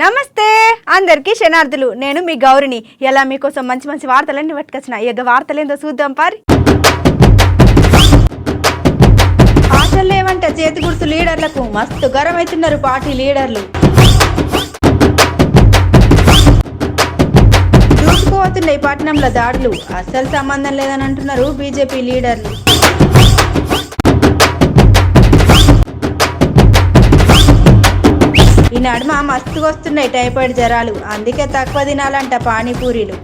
నమస్తే అందరికీ శనార్థులు. నేను మీ గౌరిని. ఎలా మీకోసం మంచి మంచి వార్తలన్నీ పట్టుకొచ్చిన. ఇక వార్తలేందో చూద్దాం పారి. ఆశలు లేవంట చేతి గుర్తు లీడర్లకు. మస్తు గరమైతున్నారు పార్టీ లీడర్లు. దూసుకుపోతున్నాయి పట్టణంలో దాడులు. అస్సలు సంబంధం లేదని అంటున్నారు బీజేపీ లీడర్లు. ఈ నడుమ మస్తుగా వస్తున్నాయి టైఫాయిడ్ జ్వరాలు. అందుకే తక్కువ తినాలంట పానీపూరీలు.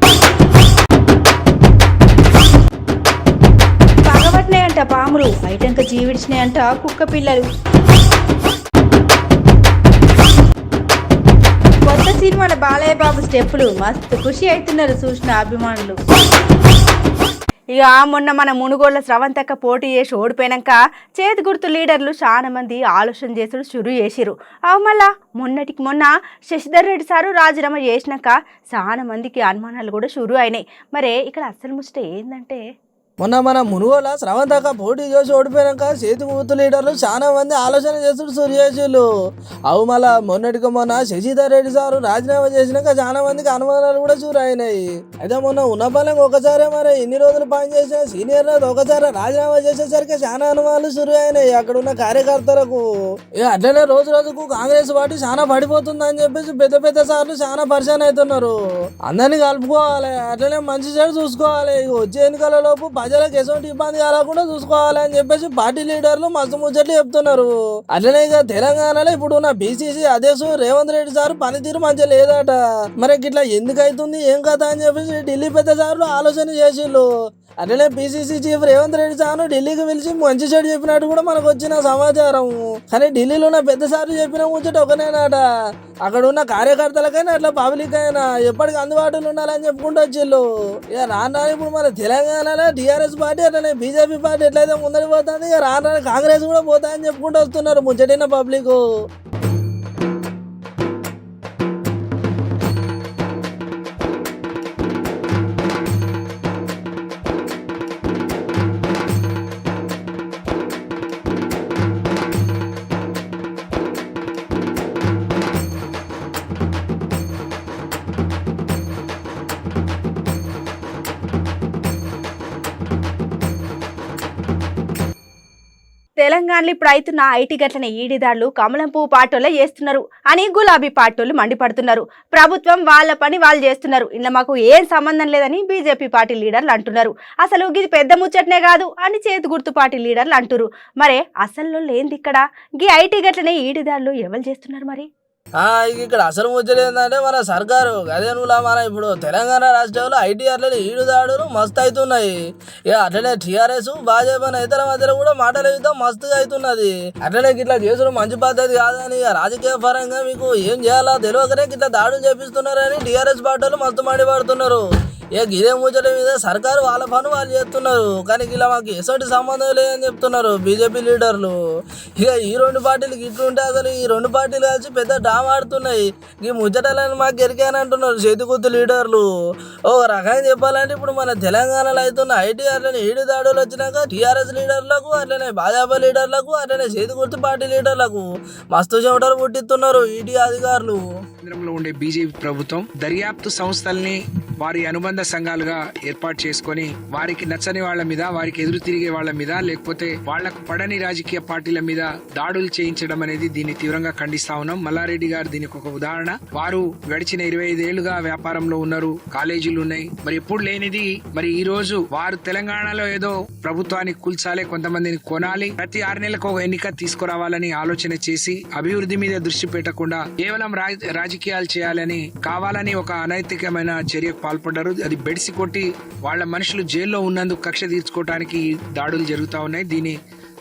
పగబట్టినాయంట పాములు. బయటంక జీవిడిచినాయంట కుక్క పిల్లలు. కొత్త సినిమాల బాలయ్య బాబు స్టెప్పులు మస్తు ఖుషి అవుతున్నారు చూసిన అభిమానులు. ఇక మొన్న మన మునుగోళ్ల స్రవంతక్క పోటీ చేసి ఓడిపోయాక చేతి గుర్తు లీడర్లు చాలా మంది ఆలోచన చేసుడు షురు చేసిరు. మళ్ళా మొన్నటికి మొన్న శశిధర్ రెడ్డి సారు రాజీనామా చేసినాక చాలా మందికి అనుమానాలు కూడా షురు అయినాయి. మరే ఇక్కడ అస్సలు ముచ్చట ఏంటంటే, మొన్న మన మునుగోల స్రవంతక్క పోటీ చేసి ఓడిపోయాక చేతి గుర్తు లీడర్లు చాలా మంది ఆలోచన చేస్తుడు సూర్యేషులు. అవు మళ్ళా మొన్నటికి మొన్న శశిధర్ రెడ్డి సారు రాజీనామా చేసినాక చాలా మందికి అనుమానాలు కూడా షూర్ అయినాయి. అయితే మొన్న ఉన్నపాలెం ఒకసారి మరి ఇన్ని రోజులు పనిచేసిన సీనియర్ ఒకసారి రాజీనామా చేసేసరికి చాలా అనుమానాలు షూర్ అయినాయి అక్కడ ఉన్న కార్యకర్తలకు. ఇక అట్లనే రోజు రోజుకు కాంగ్రెస్ పార్టీ చాలా పడిపోతుంది అని చెప్పేసి పెద్ద పెద్ద సార్లు చాలా పరిశాన్ అవుతున్నారు. అందరినీ కలుపుకోవాలి, అట్లనే మంచి చెడు చూసుకోవాలి. ఇక వచ్చే ఎన్నికల లోపు ప్రజలకు ఎటువంటి ఇబ్బంది కలగకుండా చూసుకోవాలి అని చెప్పేసి పార్టీ లీడర్లు మస్తు ముచ్చట్లు చెప్తున్నారు. అట్లనే ఇక తెలంగాణలో ఇప్పుడు ఉన్న బీసీసీ అధ్యక్షుడు రేవంత్ రెడ్డి సార్ పనితీరు మంచిగా లేదట. మరి ఇట్లా ఎందుకు అవుతుంది ఏం కథ అని చెప్పేసి ఢిల్లీ పెద్ద సార్లు ఆలోచన చేసిళ్ళు. అట్లనే పిసిసి చీఫ్ రేవంత్ రెడ్డి సార్ను ఢిల్లీకి పిలిచి మంచి చెడు చెప్పినట్టు కూడా మనకు వచ్చిన సమాచారం. కానీ ఢిల్లీలో ఉన్న పెద్ద సార్లు చెప్పిన ముచ్చట ఒకనేనాట. అక్కడ ఉన్న కార్యకర్తలకైనా అట్లా పబ్లిక్ అయినా ఎప్పటికీ అందుబాటులో ఉండాలని చెప్పుకుంటూ వచ్చిళ్ళు. ఇక రాను ఇప్పుడు మన తెలంగాణలో టీఆర్ఎస్ పార్టీ అట్లనే బీజేపీ పార్టీ ఎట్లయితే ముందరికి పోతుంది, ఇక రాను కాంగ్రెస్ కూడా పోతాయని చెప్పుకుంటూ వస్తున్నారు ముచ్చటిన పబ్లిక్. తెలంగాణలో ఇప్పుడు అవుతున్న ఐటీ గట్లనే ఈడిదాడులు కమలం పువ్వు పార్టీలే చేస్తున్నారు అని గులాబీ పార్టీలు మండిపడుతున్నారు. ప్రభుత్వం వాళ్ళ పని వాళ్ళు చేస్తున్నారు, ఇలా మాకు ఏం సంబంధం లేదని బీజేపీ పార్టీ లీడర్లు అంటున్నారు. అసలు ఇది పెద్ద ముచ్చటనే కాదు అని చేతి గుర్తు పార్టీ లీడర్లు అంటున్నారు. మరే అసలు లేనిది ఇక్కడ గీ ఐటీ గట్లనే ఈడిదాడులు ఎవరు చేస్తున్నారు మరి? ఇక్కడ అసలు ముచ్చట ఏంటంటే మన సర్కారు అదే నువ్వులా మన ఇప్పుడు తెలంగాణ రాష్ట్రంలో ఐటీ అట్లనే ఈడుదాడులు మస్తు అవుతున్నాయి. ఇక అట్లనే టీఆర్ఎస్ భాజపా ఇతర మధ్యలో కూడా మాటల యుద్ధం మస్తుగా అవుతున్నది. అట్లనే ఇట్లా చేసుడు మంచి పద్ధతి కాదని రాజకీయ పరంగా మీకు ఏం చేయాలో తెలియకనే ఇట్లా దాడులు చేపిస్తున్నారని టీఆర్ఎస్ పార్టీలు మస్తు మండిపడుతున్నారు. ఇక ఇదే ముచ్చట మీద సర్కారు వాళ్ళ పని వాళ్ళు చేస్తున్నారు, కానీ ఇలా మాకు ఎటువంటి సంబంధం లేదని చెప్తున్నారు బీజేపీ లీడర్లు. ఇక ఈ రెండు పార్టీలకు ఇట్లుంటే అసలు ఈ రెండు పార్టీలు కలిసి పెద్ద డామ్ ఆడుతున్నాయి. ఈ ముచ్చటలని మాకు గెలికానంటున్నారు చేతిగుర్తు లీడర్లు. ఓ రకంగా చెప్పాలంటే ఇప్పుడు మన తెలంగాణలో అవుతున్న ఐటీ అట్లనే ఏడు దాడులు వచ్చినాక టీఆర్ఎస్ లీడర్లకు అట్లనే భాజపా లీడర్లకు అట్లనే చేతిగుర్తు పార్టీ లీడర్లకు మస్తు చెమటలు పుట్టిస్తున్నారు ఈటీ అధికారులు. కేంద్రంలో ఉండే బీజేపీ ప్రభుత్వం దర్యాప్తు సంస్థల్ని వారి అనుబంధ సంఘాలుగా ఏర్పాటు చేసుకొని వారికి నచ్చని వాళ్ళ మీద, వారికి ఎదురు తిరిగే వాళ్ళ మీద, లేకపోతే వాళ్లకు పడని రాజకీయ పార్టీల మీద దాడులు చేయించడం అనేది దీన్ని తీవ్రంగా ఖండిస్తా ఉన్నాం. మల్లారెడ్డి గారు దీనికి ఒక ఉదాహరణ. వారు గడిచిన 25 ఏళ్లుగా వ్యాపారంలో ఉన్నారు, కాలేజీలు ఉన్నాయి. మరి ఎప్పుడు లేనిది మరి ఈ రోజు వారు తెలంగాణలో ఏదో ప్రభుత్వాన్ని కూల్చాలి, కొంతమందిని కొనాలి, ప్రతి 6 నెలలకు ఒక ఎన్నిక తీసుకురావాలని ఆలోచన చేసి అభివృద్ధి మీద దృష్టి పెట్టకుండా కేవలం రాజకీయాలు చేయాలని కావాలని ఒక అనైతికమైన చర్యకు పాల్పడ్డారు. అది బెడిసి కొట్టి వాళ్ళ మనుషులు జైల్లో ఉన్నందుకు కక్ష తీర్చుకోవడానికి దాడులు జరుగుతా ఉన్నాయి. దీన్ని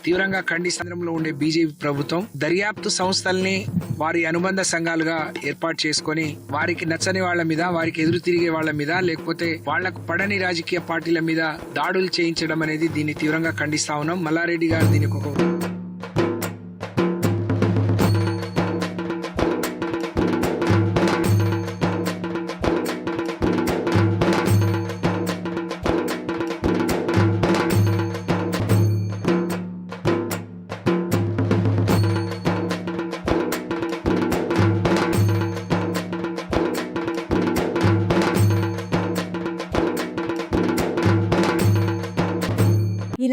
తీవ్రంగా ఖండిస్తూ ఉండే బీజేపీ ప్రభుత్వం దర్యాప్తు సంస్థల్ని వారి అనుబంధ సంఘాలుగా ఏర్పాటు చేసుకొని వారికి నచ్చని వాళ్ళ మీద, వారికి ఎదురు తిరిగే వాళ్ళ మీద, లేకపోతే వాళ్లకు పడని రాజకీయ పార్టీల మీద దాడులు చేయించడం అనేది దీన్ని తీవ్రంగా ఖండిస్తా ఉన్నాం. మల్లారెడ్డి గారు దీనికి ఒక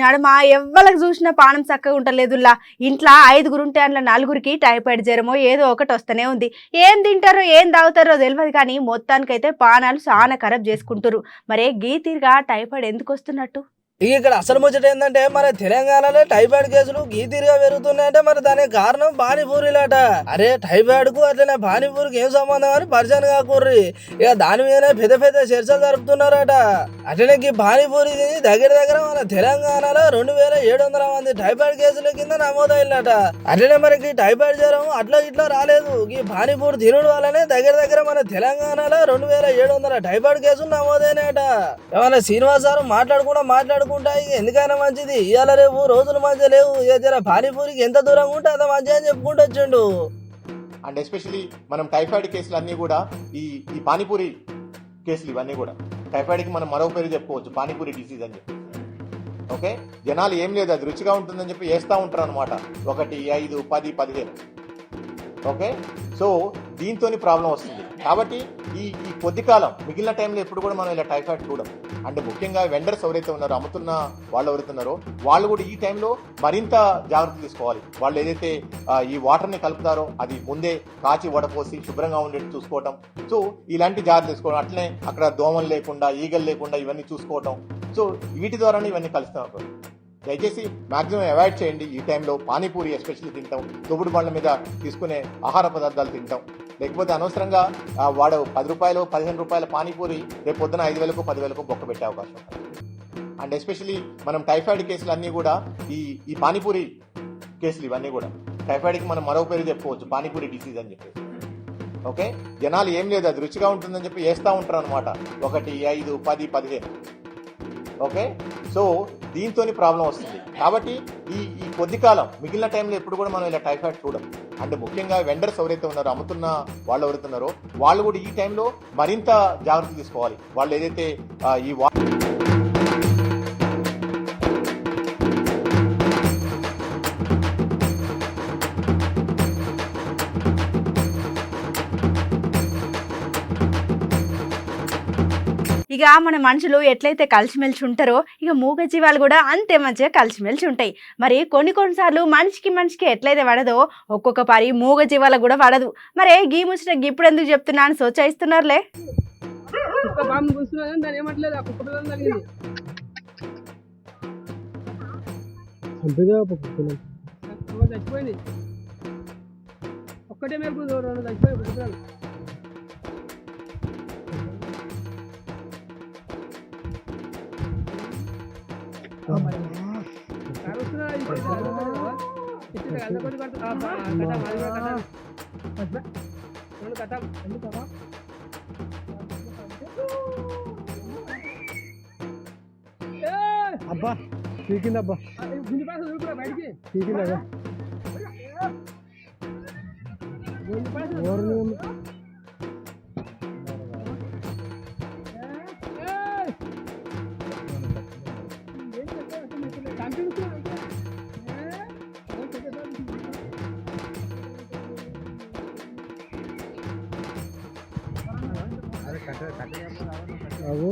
నడుమ ఎవ్వరికి చూసినా పానం చక్కగా ఉంటలేదులా. ఇంట్లో 5 ఉంటే అందులో 4 టైఫాయిడ్ జ్వరమో ఏదో ఒకటి వస్తూనే ఉంది. ఏం తింటారో ఏం తాగుతారో తెలియదు కానీ మొత్తానికైతే పానాలు చాలా ఖరాబ్ చేసుకుంటారు. మరే గీ తీరుగా టైఫాయిడ్ ఎందుకు వస్తున్నట్టు? ఇక్కడ అసలు ముచ్చట ఏంటంటే మన తెలంగాణలో టైఫాయిడ్ కేసులు గీతీరుగా పెరుగుతున్నాయంటే మరి దానికి కారణం పానీపూరిలాట. అరే టైఫాయిడ్ కు అట్లనే పానీపూరికి ఏం సంబంధం అని పరిచయం కాకూర్రి. ఇక దాని మీదనే పెద్ద పెద్ద చర్చలు జరుపుతున్నారట. అట్లనే ఈ పానీపూరి దగ్గర మన తెలంగాణలో 2700 మంది టైఫాయిడ్ కేసుల కింద నమోదైనట. అట్లనే మనకి టైఫాయిడ్ జ్వరం అట్లా ఇట్లా రాలేదు. ఈ పానీపూరి తినడం వల్లనే దగ్గర మన తెలంగాణలో 2700 టైఫాయిడ్ కేసులు నమోదైనాయట. ఏమన్నా శ్రీనివాస్ సార్ మాట్లాడుకుంటా ఎందుకైనా మంచిది, ఇవాళ రేపు రోజులు మంచిగా లేవు, జర పానీపూరికి ఎంత దూరంగా ఉంటే అంత మంచిగా అని చెప్పుకుంటూ వచ్చిండు. అండ్ ఎస్పెషలీ మనం టైఫాయిడ్ కేసులు అన్నీ కూడా ఈ పానీపూరి కేసులు ఇవన్నీ కూడా టైఫాయిడ్కి మనం మరో పేరు చెప్పుకోవచ్చు, పానీపూరి డిసీజ్ అని చెప్పి. ఓకే, జనాలు ఏం లేదు అది రుచిగా ఉంటుందని చెప్పి వేస్తూ ఉంటారు అనమాట, 1, 5, 10, 15. ఓకే, సో దీంతో ప్రాబ్లం వస్తుంది. కాబట్టి ఈ కొద్ది కాలం మిగిలిన టైంలో ఎప్పుడు కూడా మనం ఇలా టైఫాయిడ్ చూడం. అంటే ముఖ్యంగా వెండర్స్ ఎవరైతే ఉన్నారో, అమ్ముతున్న వాళ్ళు ఎవరైతున్నారో వాళ్ళు కూడా ఈ టైంలో మరింత జాగ్రత్త తీసుకోవాలి. వాళ్ళు ఏదైతే ఈ వాటర్ని కలుపుతారో అది ముందే కాచి వడపోసి శుభ్రంగా ఉండేట్టు చూసుకోవటం. సో ఇలాంటి జాగ్రత్త తీసుకోవడం, అట్లనే అక్కడ దోమలు లేకుండా ఈగలు లేకుండా ఇవన్నీ చూసుకోవటం. సో వీటి ద్వారానే ఇవన్నీ కలుస్తున్నారు. దయచేసి మాక్సిమం అవాయిడ్ చేయండి ఈ టైంలో పానీపూరి ఎస్పెషల్లీ తింటాం, తోపుడు బండ్ల మీద తీసుకునే ఆహార పదార్థాలు తింటాం. లేకపోతే అనవసరంగా వాడు 10 రూపాయలు 15 రూపాయల పానీపూరి రేపు పొద్దున 5,000కు 10,000కు బొక్క పెట్టే అవకాశం ఉంటుంది. అండ్ ఎస్పెషల్లీ మనం టైఫాయిడ్ కేసులు అన్నీ కూడా ఈ పానీపూరి కేసులు ఇవన్నీ కూడా టైఫాయిడ్కి మనం మరో పేరు చెప్పుకోవచ్చు, పానీపూరి డిసీజ్ అని చెప్పేసి. ఓకే, జనాలు ఏం లేదు అది రుచిగా ఉంటుందని చెప్పి వేస్తూ ఉంటారు అనమాట, 1, 5, 10, 15. ఓకే, సో దీంతో ప్రాబ్లం వస్తుంది. కాబట్టి ఈ కొద్ది కాలం మిగిలిన టైంలో ఎప్పుడు కూడా మనం ఇలా టైఫాయిడ్ చూడం. అంటే ముఖ్యంగా వెండర్స్ ఎవరైతే ఉన్నారో, అమ్ముతున్న వాళ్ళు ఎవరైతున్నారో వాళ్ళు కూడా ఈ టైంలో మరింత జాగ్రత్త తీసుకోవాలి. వాళ్ళు ఏదైతే ఈ ఇక మన మనుషులు ఎట్లయితే కలిసిమెలిసి ఉంటారో ఇక మూగ జీవాలు కూడా అంతే మంచిగా కలిసిమెలిసి ఉంటాయి. మరి కొన్నిసార్లు మనిషికి ఎట్లయితే పడదో ఒక్కొక్క పరి మూగ జీవాలకు కూడా పడదు. మరి గీ ముచ్చట ఇప్పుడు ఎందుకు చెప్తున్నా అని సోచాయిస్తున్నారులే. ఒక్కటే మేరకు చచ్చిపోయి అబ్బా పీకిందబ్బా బయటికి పీకిందా అవు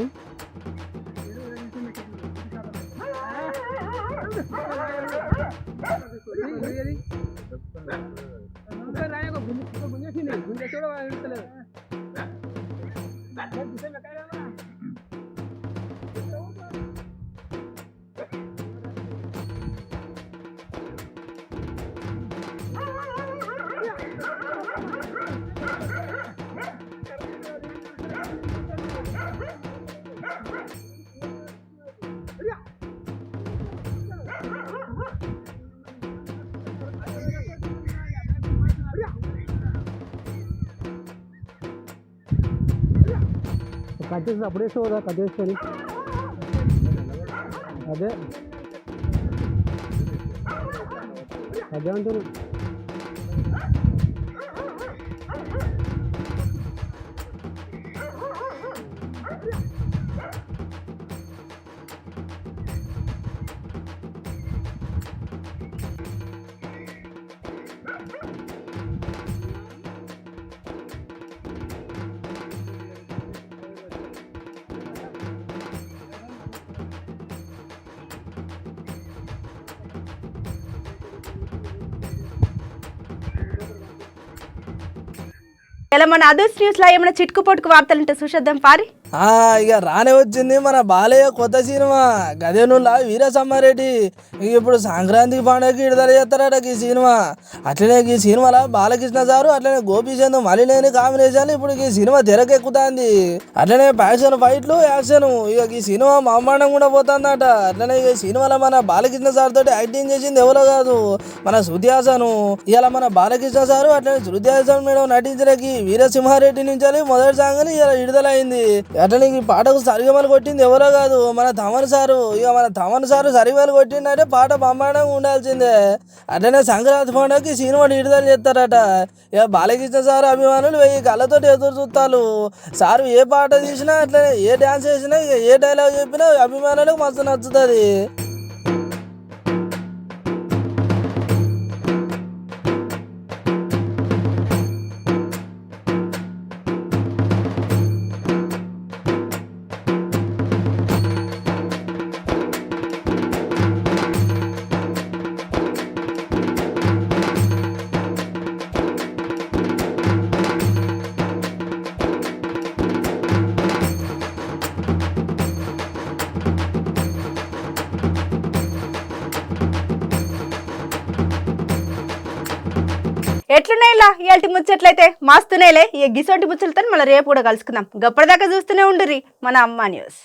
కట్టేసి అప్పుడే చూదా కట్టేసుకొని అదే అదే అంటారు. ఇలా మన అదర్స్ న్యూస్ లో ఏమైనా చిట్కు పొట్టుకు వార్తలుంటే చూసేద్దాం పారి. ఇక రానే వచ్చింది మన బాలయ్య కొత్త సినిమా గదేనుల్లా వీరసమ్మారెడ్డి. ఇక ఇప్పుడు సంక్రాంతికి పండుగకి విడుదల చేస్తారట ఈ సినిమా. అట్లనే ఈ సినిమాలో బాలకృష్ణ సారు అట్లనే గోపీచంద్ మలినేని కాంబినేషన్ ఇప్పుడు ఈ సినిమా తెరకెక్కుతాంది. అట్లనే ప్యాషన్ ఫైట్లు యాక్షన్ ఇక ఈ సినిమా బ్రహ్మాండం కూడా పోతుందట. అట్లనే ఈ సినిమాలో మన బాలకృష్ణ సార్ తోటి యాక్టింగ్ చేసింది ఎవరో కాదు మన శృతి హాసన్. ఇలా మన బాలకృష్ణ సారు అట్లనే శృతి హాసన్ మేడం నటించడానికి వీరసింహారెడ్డి నుంచి మొదటి సాంగ్ ఇలా విడుదలైంది. అట్లనే ఈ పాటకు సరిగమలు కొట్టింది ఎవరో కాదు మన తమన్ సారు. ఇక మన తమన్ సారు సరిగమలు కొట్టిందంటే పాట బ్రహ్మాండంగా ఉండాల్సిందే. అట్లనే సంక్రాంతి పండుగకి సినిమా విడుదల చేస్తారట. ఇక బాలకృష్ణ సారు అభిమానులు 1000 కళ్ళతో ఎదురు చూస్తారు. సారు ఏ పాట తీసినా అట్లనే ఏ డ్యాన్స్ చేసినా ఇక ఏ డైలాగ్ చెప్పినా అభిమానులకు మస్తు నచ్చుతుంది. ఎట్లున్నాయి ఇలా ఇయాల్టి ముచ్చట్లయితే మస్తునేలే. ఈ గిసోటి ముచ్చలతో మళ్ళీ రేపు కూడా కలుసుకుందాం. గప్పటిదాకా చూస్తూనే ఉండుర్రి మన అమ్మ న్యూస్.